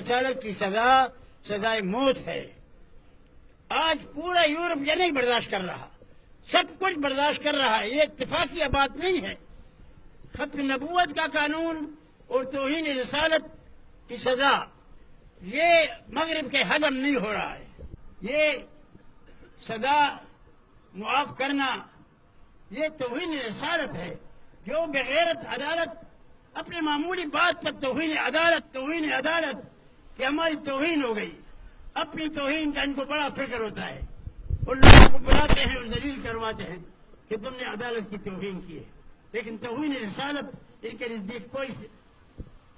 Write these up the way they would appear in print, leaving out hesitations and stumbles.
رسالت کی سزا سزائے موت ہے۔ آج پورا یورپ یہ نہیں برداشت کر رہا، سب کچھ برداشت کر رہا ہے، یہ اتفاقی بات نہیں ہے۔ ختم نبوت کا قانون اور توہین رسالت کی سزا یہ مغرب کے ہضم نہیں ہو رہا ہے۔ یہ سزا معاف کرنا یہ توہین رسالت ہے۔ جو بغیرت عدالت اپنے معمولی بات پر توہین عدالت کہ ہماری توہین ہو گئی، اپنی توہین کا ان کو بڑا فکر ہوتا ہے، اور لوگوں کو بلاتے ہیں اور ذلیل کرواتے ہیں کہ تم نے عدالت کی توہین کی ہے، لیکن توہین رسالت ان کے نزدیک کوئی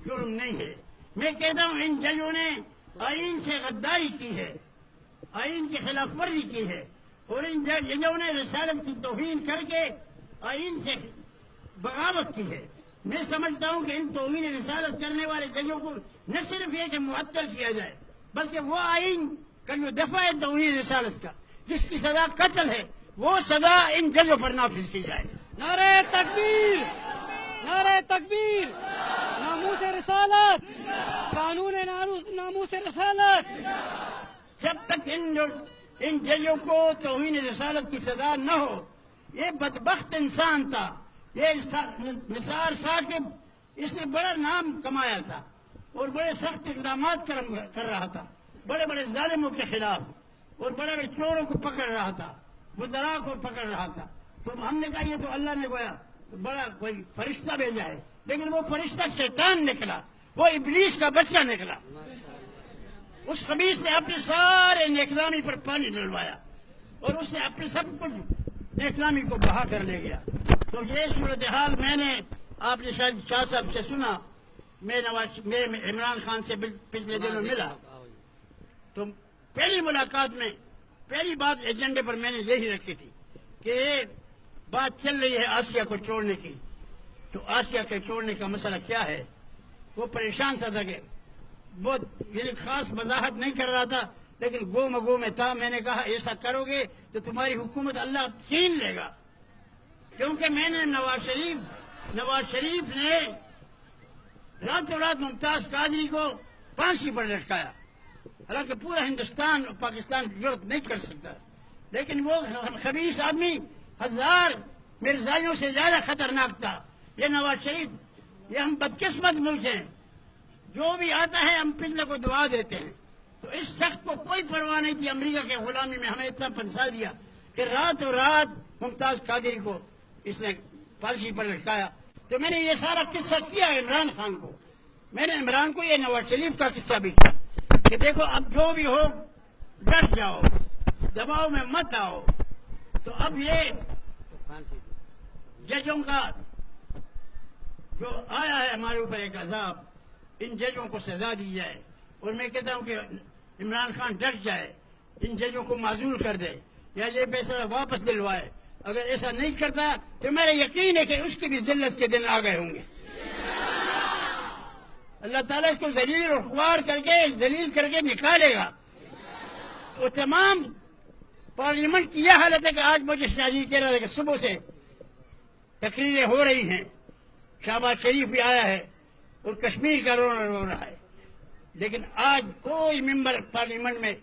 جرم نہیں ہے۔ میں کہتا ہوں ان ججوں نے آئین سے غداری کی ہے، آئین کی خلاف ورزی کی ہے، اور ان ججوں نے رسالت کی توہین کر کے آئین سے بغاوت کی ہے۔ میں سمجھتا ہوں کہ ان توہین رسالت کرنے والے ججوں کو نہ صرف یہ کہ معطل کیا جائے، بلکہ وہ آئین کا جو دفعہ ہے توہین رسالت کا، جس کی سزا قتل ہے، وہ سزا ان ججوں پر نافذ کی جائے۔ نعرہ تکبیر، نعرہ تکبیر، ناموس رسالت، قانون ناموس رسالت۔ جب تک ان ججوں کو توہین رسالت کی سزا نہ ہو، یہ بدبخت انسان تھا، یہ نثار ثاقب، اس نے بڑا نام کمایا تھا اور بڑے سخت اقدامات کر رہا تھا، بڑے بڑے ظالموں کے خلاف، اور بڑے بڑے چوروں کو پکڑ رہا تھا، وزراء کو پکڑ رہا تھا۔ تو ہم نے کہا یہ تو اللہ نے گویا بڑا کوئی فرشتہ بھیجا ہے، لیکن وہ فرشتہ شیطان نکلا، وہ ابلیس کا بچہ نکلا۔ اس خبیث نے اپنے سارے نیکلامی پر پانی ڈلوایا، اور اس نے اپنے سب کچھ نیکلامی کو بہا کر لے گیا۔ تو یہ صورتحال میں نے آپ نے شاید شاہ صاحب سے سنا، میں عمران خان سے پچھلے دنوں ملا، تو پہلی ملاقات میں پہلی بات ایجنڈے پر میں نے یہی رکھی تھی کہ بات چل رہی ہے آسیہ کو چھوڑنے کی۔ تو آسیہ کے چھوڑنے کا مسئلہ کیا ہے؟ وہ پریشان سا تھا کہ بہت یعنی خاص وضاحت نہیں کر رہا تھا، لیکن گو مگو میں تھا۔ میں نے کہا ایسا کرو گے تو تمہاری حکومت اللہ چھین لے گا، کیونکہ میں نے نواز شریف نے راتوں رات ممتاز قادری کو پھانسی پر لٹکایا، حالانکہ پورا ہندوستان اور پاکستان ضرورت نہیں کر سکتا، لیکن وہ خبیث آدمی 1000 مرزائیوں سے زیادہ خطرناک تھا۔ یہ نواز شریف، یہ ہم بدقسمت ملک ہیں، جو بھی آتا ہے ہم پچھلے کو دعا دیتے ہیں۔ تو اس شخص کو کوئی پرواہ نہیں تھی امریکہ کے غلامی میں، ہمیں اتنا پھنسا دیا کہ راتوں رات ممتاز قادری کو اس نے پھانسی پر لٹکایا۔ تو میں نے یہ سارا قصہ کیا عمران خان کو، میں نے عمران کو یہ نواز شریف کا قصہ بھی کیا کہ دیکھو اب جو بھی ہو ڈٹ جاؤ، دباؤ میں مت آؤ۔ تو اب یہ ججوں کا جو آیا ہے ہمارے اوپر ایک عذاب، ان ججوں کو سزا دی جائے، اور میں کہتا ہوں کہ عمران خان ڈٹ جائے، ان ججوں کو معزول کر دے یا یہ فیصلہ واپس دلوائے۔ اگر ایسا نہیں کرتا تو میرا یقین ہے کہ اس کی بھی ذلت کے دن آ گئے ہوں گے۔ اللہ تعالیٰ اس کو ذلیل اور خوار کر کے نکالے گا۔ وہ تمام پارلیمنٹ کی یہ حالت ہے کہ آج مجھے شاہجی کہہ رہا ہے کہ صبح سے تقریریں ہو رہی ہیں، شہباز شریف بھی آیا ہے اور کشمیر کا رونا رو رہا ہے، لیکن آج کوئی ممبر پارلیمنٹ میں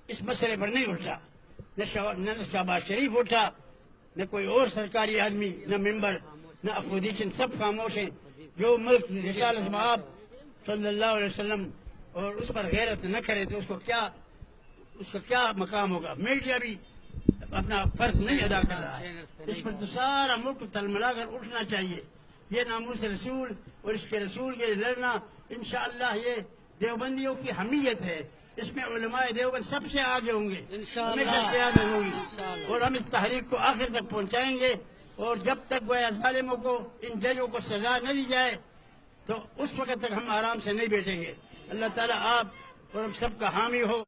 اس مسئلے پر نہیں اٹھا، نہ شہباز شریف اٹھا، نہ کوئی اور سرکاری آدمی، نہ ممبر، نہ اپوزیشن، سب خاموش ہیں۔ جو ملک رسالت مآب صلی اللہ علیہ وسلم اور اس پر غیرت نہ کرے تو اس کا کیا مقام ہوگا؟ میڈیا بھی اپنا فرض نہیں ادا کر رہا ہے، اس پر تو سارا ملک تلملا کر اٹھنا چاہیے۔ یہ ناموس رسول اور اس کے رسول کے لڑنا انشاءاللہ یہ دیوبندیوں کی حمیت ہے، اس میں علماء دیوبند سب سے آگے ہوں گے، ہمیشہ قیادت ہوگی، اور ہم اس تحریک کو آخر تک پہنچائیں گے۔ اور جب تک وہ ظالموں کو، ان ججوں کو سزا نہ دی جائے تو اس وقت تک ہم آرام سے نہیں بیٹھیں گے۔ اللہ تعالیٰ آپ اور ہم سب کا حامی ہو۔